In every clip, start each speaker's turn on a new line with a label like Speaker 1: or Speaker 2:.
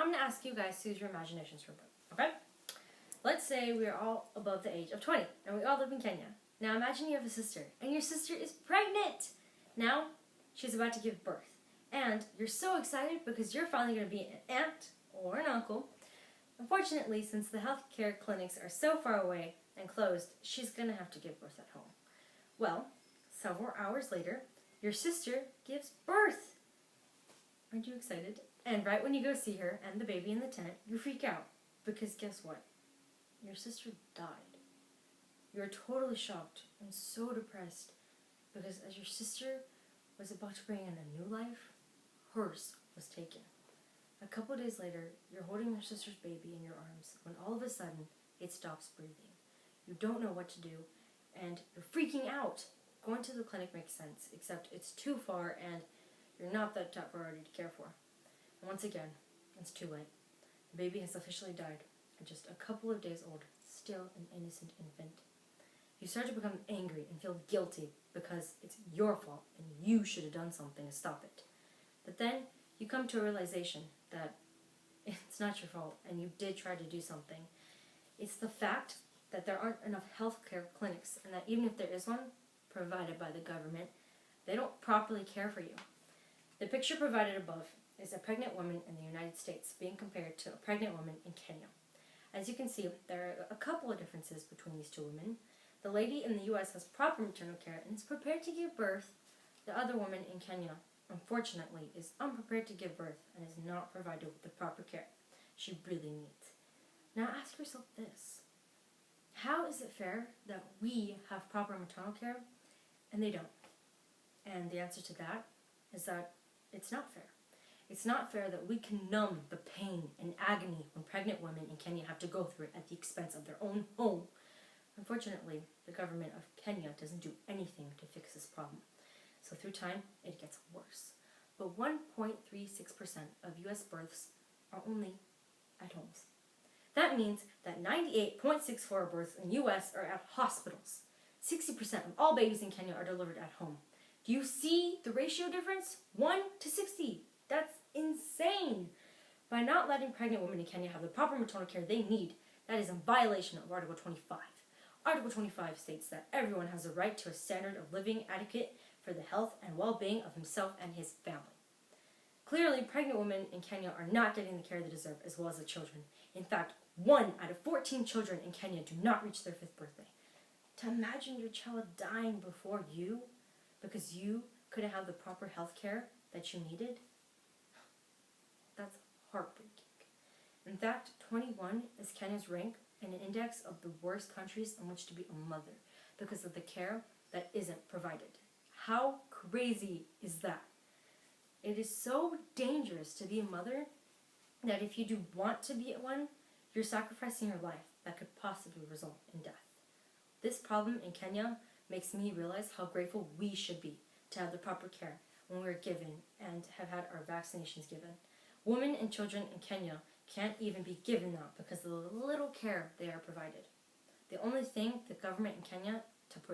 Speaker 1: I'm going to ask you guys to use your imaginations for a bit, okay? Let's say we're all above the age of 20, and we all live in Kenya. Now imagine you have a sister, and your sister is pregnant! Now, she's about to give birth, and you're so excited because you're finally going to be an aunt or an uncle. Unfortunately, since the healthcare clinics are so far away and closed, she's going to have to give birth at home. Well, several hours later, your sister gives birth. Aren't you excited? And right when you go see her and the baby in the tent, you freak out. Because guess what? Your sister died. You're totally shocked and so depressed because as your sister was about to bring in a new life, hers was taken. A couple days later, you're holding your sister's baby in your arms when all of a sudden it stops breathing. You don't know what to do and you're freaking out. Going to the clinic makes sense, except it's too far and you're not that top priority to care for. And once again, it's too late. The baby has officially died at just a couple of days old, still an innocent infant. You start to become angry and feel guilty because it's your fault and you should have done something to stop it. But then you come to a realization that it's not your fault and you did try to do something. It's the fact that there aren't enough healthcare clinics and that even if there is one provided by the government, they don't properly care for you. The picture provided above is a pregnant woman in the United States being compared to a pregnant woman in Kenya. As you can see, there are a couple of differences between these two women. The lady in the U.S. has proper maternal care and is prepared to give birth. The other woman in Kenya, unfortunately, is unprepared to give birth and is not provided with the proper care she really needs. Now ask yourself this. How is it fair that we have proper maternal care and they don't? And the answer to that is that it's not fair. It's not fair that we can numb the pain and agony when pregnant women in Kenya have to go through it at the expense of their own home. Unfortunately, the government of Kenya doesn't do anything to fix this problem. So through time, it gets worse. But 1.36% of U.S. births are only at homes. That means that 98.64% of births in U.S. are at hospitals. 60% of all babies in Kenya are delivered at home. Do you see the ratio difference? 1 to 60. That's insane. By not letting pregnant women in Kenya have the proper maternal care they need, that is in violation of Article 25. Article 25 states that everyone has a right to a standard of living adequate for the health and well-being of himself and his family. Clearly, pregnant women in Kenya are not getting the care they deserve, as well as the children. In fact, 1 out of 14 children in Kenya do not reach their 5th birthday. To imagine your child dying before you because you couldn't have the proper health care that you needed, that's heartbreaking. In fact, 21 is Kenya's rank in an index of the worst countries in which to be a mother because of the care that isn't provided. How crazy is that? It is so dangerous to be a mother that if you do want to be one, you're sacrificing your life that could possibly result in death. This problem in Kenya makes me realize how grateful we should be to have the proper care when we were given and have had our vaccinations given. Women and children in Kenya can't even be given that because of the little care they are provided. The only thing the government in Kenya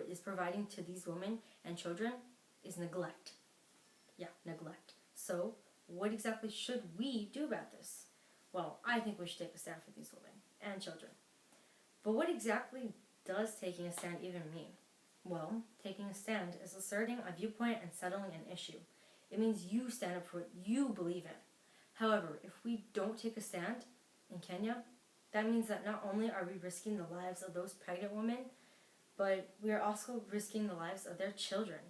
Speaker 1: is providing to these women and children is neglect. Yeah, neglect. So, what exactly should we do about this? Well, I think we should take a stand for these women and children. But what exactly does taking a stand even mean? Well, taking a stand is asserting a viewpoint and settling an issue. It means you stand up for what you believe in. However, if we don't take a stand in Kenya, that means that not only are we risking the lives of those pregnant women, but we are also risking the lives of their children.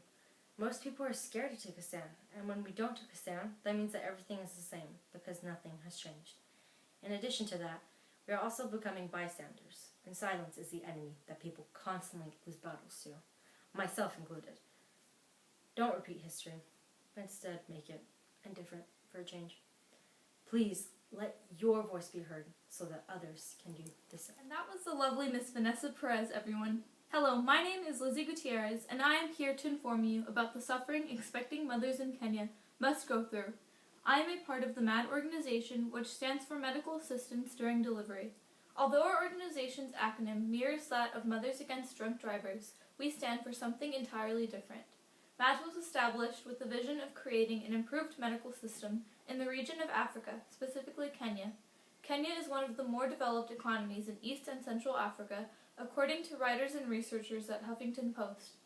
Speaker 1: Most people are scared to take a stand, and when we don't take a stand, that means that everything is the same because nothing has changed. In addition to that, we are also becoming bystanders, and silence is the enemy that people constantly lose battles to, myself included. Don't repeat history, but instead make it indifferent for a change. Please let your voice be heard so that others can do the same.
Speaker 2: And that was the lovely Miss Vanessa Perez, everyone. Hello, my name is Lizzie Gutierrez, and I am here to inform you about the suffering expecting mothers in Kenya must go through. I am a part of the M.A.D.D Organization, which stands for Medical Assistance During Delivery. Although our organization's acronym mirrors that of Mothers Against Drunk Drivers, we stand for something entirely different. M.A.D.D was established with the vision of creating an improved medical system in the region of Africa, specifically Kenya. Kenya is one of the more developed economies in East and Central Africa, according to writers and researchers at Huffington Post.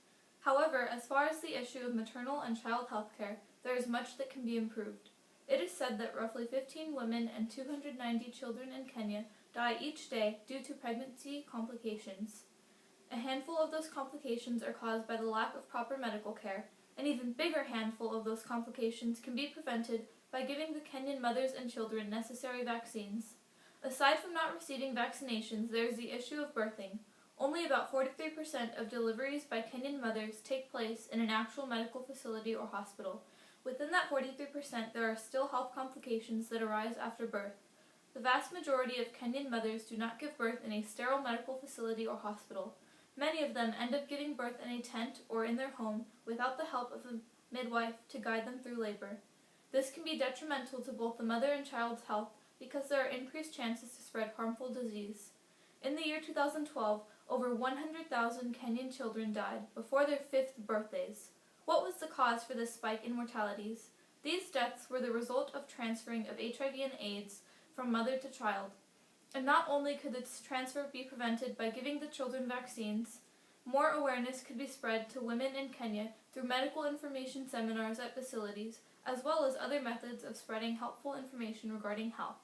Speaker 2: However, as far as the issue of maternal and child health care, there is much that can be improved. It is said that roughly 15 women and 290 children in Kenya die each day due to pregnancy complications. A handful of those complications are caused by the lack of proper medical care. An even bigger handful of those complications can be prevented by giving the Kenyan mothers and children necessary vaccines. Aside from not receiving vaccinations, there is the issue of birthing. Only about 43% of deliveries by Kenyan mothers take place in an actual medical facility or hospital. Within that 43%, there are still health complications that arise after birth. The vast majority of Kenyan mothers do not give birth in a sterile medical facility or hospital. Many of them end up giving birth in a tent or in their home without the help of a midwife to guide them through labor. This can be detrimental to both the mother and child's health because there are increased chances to spread harmful disease. In the year 2012, over 100,000 Kenyan children died before their 5th birthdays. What was the cause for this spike in mortalities? These deaths were the result of transferring of HIV and AIDS from mother to child. And not only could this transfer be prevented by giving the children vaccines, more awareness could be spread to women in Kenya through medical information seminars at facilities, as well as other methods of spreading helpful information regarding health.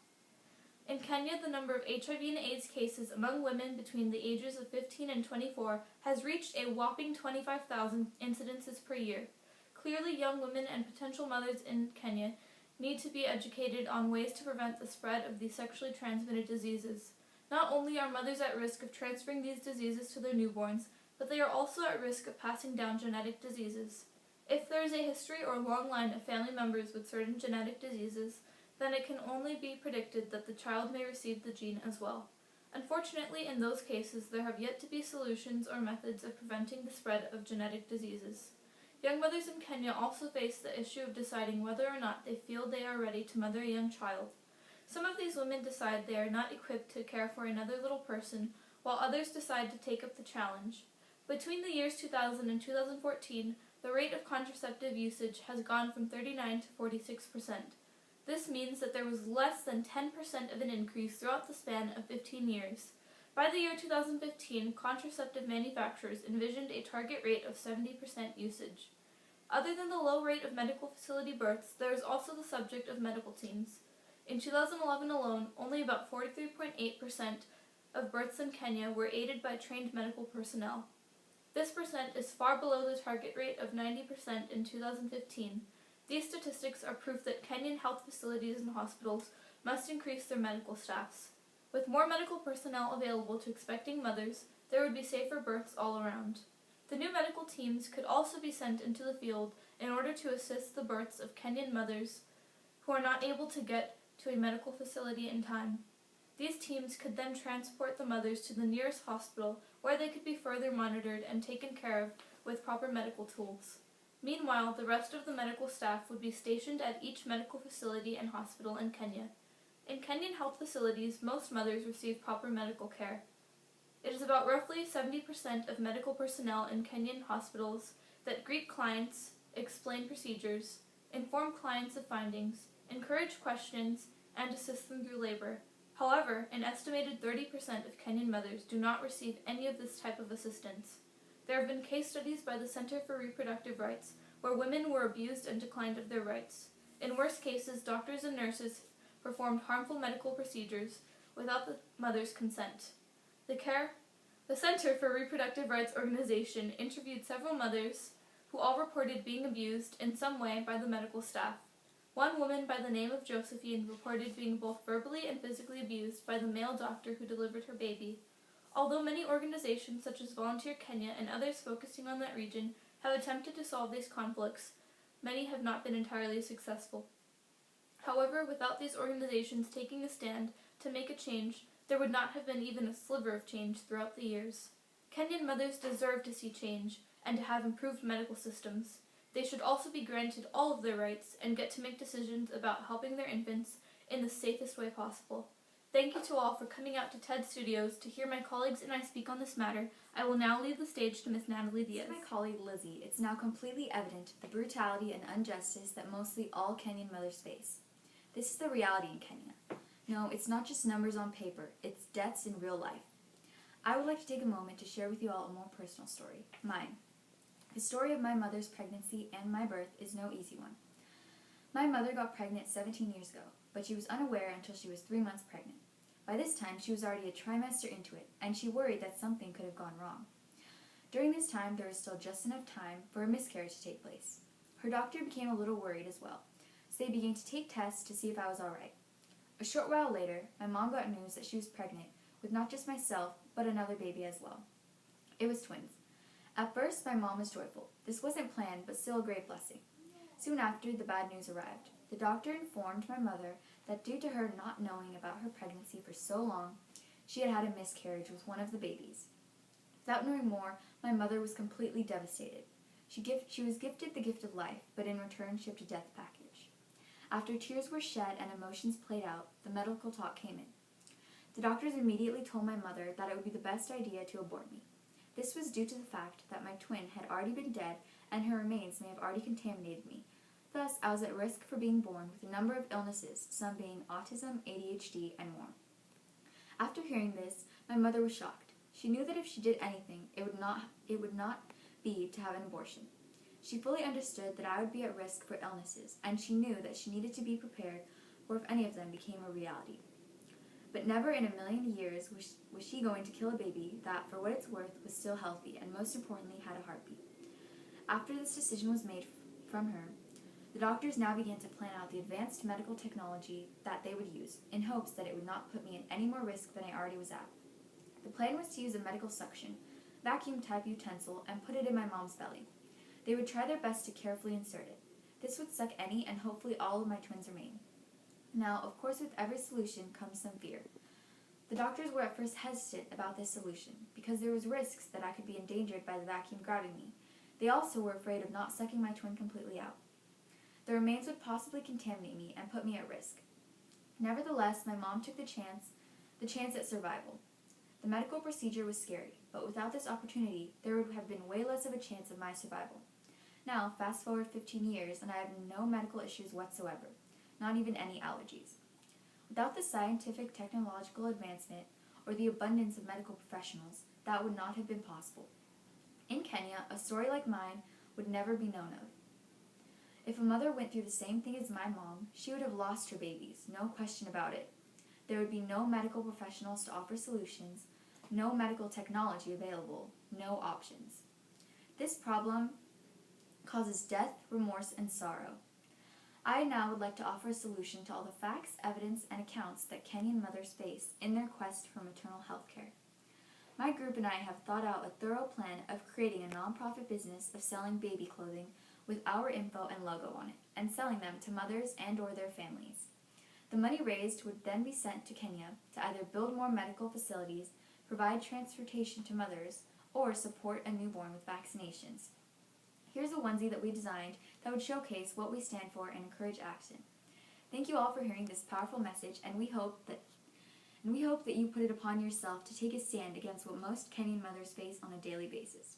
Speaker 2: In Kenya, the number of HIV and AIDS cases among women between the ages of 15 and 24 has reached a whopping 25,000 incidences per year. Clearly, young women and potential mothers in Kenya need to be educated on ways to prevent the spread of these sexually transmitted diseases. Not only are mothers at risk of transferring these diseases to their newborns, but they are also at risk of passing down genetic diseases. If there is a history or long line of family members with certain genetic diseases, then it can only be predicted that the child may receive the gene as well. Unfortunately, in those cases, there have yet to be solutions or methods of preventing the spread of genetic diseases. Young mothers in Kenya also face the issue of deciding whether or not they feel they are ready to mother a young child. Some of these women decide they are not equipped to care for another little person, while others decide to take up the challenge. Between the years 2000 and 2014, the rate of contraceptive usage has gone from 39 to 46%. This means that there was less than 10% of an increase throughout the span of 15 years. By the year 2015, contraceptive manufacturers envisioned a target rate of 70% usage. Other than the low rate of medical facility births, there is also the subject of medical teams. In 2011 alone, only about 43.8% of births in Kenya were aided by trained medical personnel. This percent is far below the target rate of 90% in 2015. These statistics are proof that Kenyan health facilities and hospitals must increase their medical staffs. With more medical personnel available to expecting mothers, there would be safer births all around. The new medical teams could also be sent into the field in order to assist the births of Kenyan mothers who are not able to get to a medical facility in time. These teams could then transport the mothers to the nearest hospital where they could be further monitored and taken care of with proper medical tools. Meanwhile, the rest of the medical staff would be stationed at each medical facility and hospital in Kenya. In Kenyan health facilities, most mothers receive proper medical care. It is about roughly 70% of medical personnel in Kenyan hospitals that greet clients, explain procedures, inform clients of findings, encourage questions, and assist them through labor. However, an estimated 30% of Kenyan mothers do not receive any of this type of assistance. There have been case studies by the Center for Reproductive Rights where women were abused and declined of their rights. In worst cases, doctors and nurses performed harmful medical procedures without the mother's consent. The Center for Reproductive Rights Organization interviewed several mothers who all reported being abused in some way by the medical staff. One woman by the name of Josephine reported being both verbally and physically abused by the male doctor who delivered her baby. Although many organizations such as Volunteer Kenya and others focusing on that region have attempted to solve these conflicts, many have not been entirely successful. However, without these organizations taking a stand to make a change, there would not have been even a sliver of change throughout the years. Kenyan mothers deserve to see change and to have improved medical systems. They should also be granted all of their rights and get to make decisions about helping their infants in the safest way possible. Thank you to all for coming out to TED Studios to hear my colleagues and I speak on this matter. I will now leave the stage to Miss Natalie Diaz.
Speaker 3: To my colleague Lizzie, it's now completely evident the brutality and injustice that mostly all Kenyan mothers face. This is the reality in Kenya. No, it's not just numbers on paper, it's deaths in real life. I would like to take a moment to share with you all a more personal story, mine. The story of my mother's pregnancy and my birth is no easy one. My mother got pregnant 17 years ago, but she was unaware until she was 3 months pregnant. By this time, she was already a trimester into it, and she worried that something could have gone wrong. During this time, there was still just enough time for a miscarriage to take place. Her doctor became a little worried as well, so they began to take tests to see if I was all right. A short while later, my mom got news that she was pregnant with not just myself, but another baby as well. It was twins. At first, my mom was joyful. This wasn't planned, but still a great blessing. Soon after, the bad news arrived. The doctor informed my mother that due to her not knowing about her pregnancy for so long, she had had a miscarriage with one of the babies. Without knowing more, my mother was completely devastated. She was gifted the gift of life, but in return shipped a death package. After tears were shed and emotions played out, the medical talk came in. The doctors immediately told my mother that it would be the best idea to abort me. This was due to the fact that my twin had already been dead and her remains may have already contaminated me. Thus, I was at risk for being born with a number of illnesses, some being autism, ADHD, and more. After hearing this, my mother was shocked. She knew that if she did anything, it would not be to have an abortion. She fully understood that I would be at risk for illnesses, and she knew that she needed to be prepared for if any of them became a reality. But never in a million years was she going to kill a baby that, for what it's worth, was still healthy and most importantly had a heartbeat. After this decision was made from her, the doctors now began to plan out the advanced medical technology that they would use, in hopes that it would not put me in any more risk than I already was at. The plan was to use a medical suction, vacuum-type utensil, and put it in my mom's belly. They would try their best to carefully insert it. This would suck any and hopefully all of my twins' remain. Now, of course, with every solution comes some fear. The doctors were at first hesitant about this solution, because there was risks that I could be endangered by the vacuum grabbing me. They also were afraid of not sucking my twin completely out. The remains would possibly contaminate me and put me at risk. Nevertheless, my mom took the chance at survival. The medical procedure was scary, but without this opportunity, there would have been way less of a chance of my survival. Now, fast forward 15 years, and I have no medical issues whatsoever, not even any allergies. Without the scientific technological advancement or the abundance of medical professionals, that would not have been possible. In Kenya, a story like mine would never be known of. If a mother went through the same thing as my mom, she would have lost her babies, no question about it. There would be no medical professionals to offer solutions, no medical technology available, no options. This problem causes death, remorse, and sorrow. I now would like to offer a solution to all the facts, evidence, and accounts that Kenyan mothers face in their quest for maternal health care. My group and I have thought out a thorough plan of creating a nonprofit business of selling baby clothing with our info and logo on it, and selling them to mothers and/or their families. The money raised would then be sent to Kenya to either build more medical facilities, provide transportation to mothers, or support a newborn with vaccinations. Here's a onesie that we designed that would showcase what we stand for and encourage action. Thank you all for hearing this powerful message, and we hope that you put it upon yourself to take a stand against what most Kenyan mothers face on a daily basis.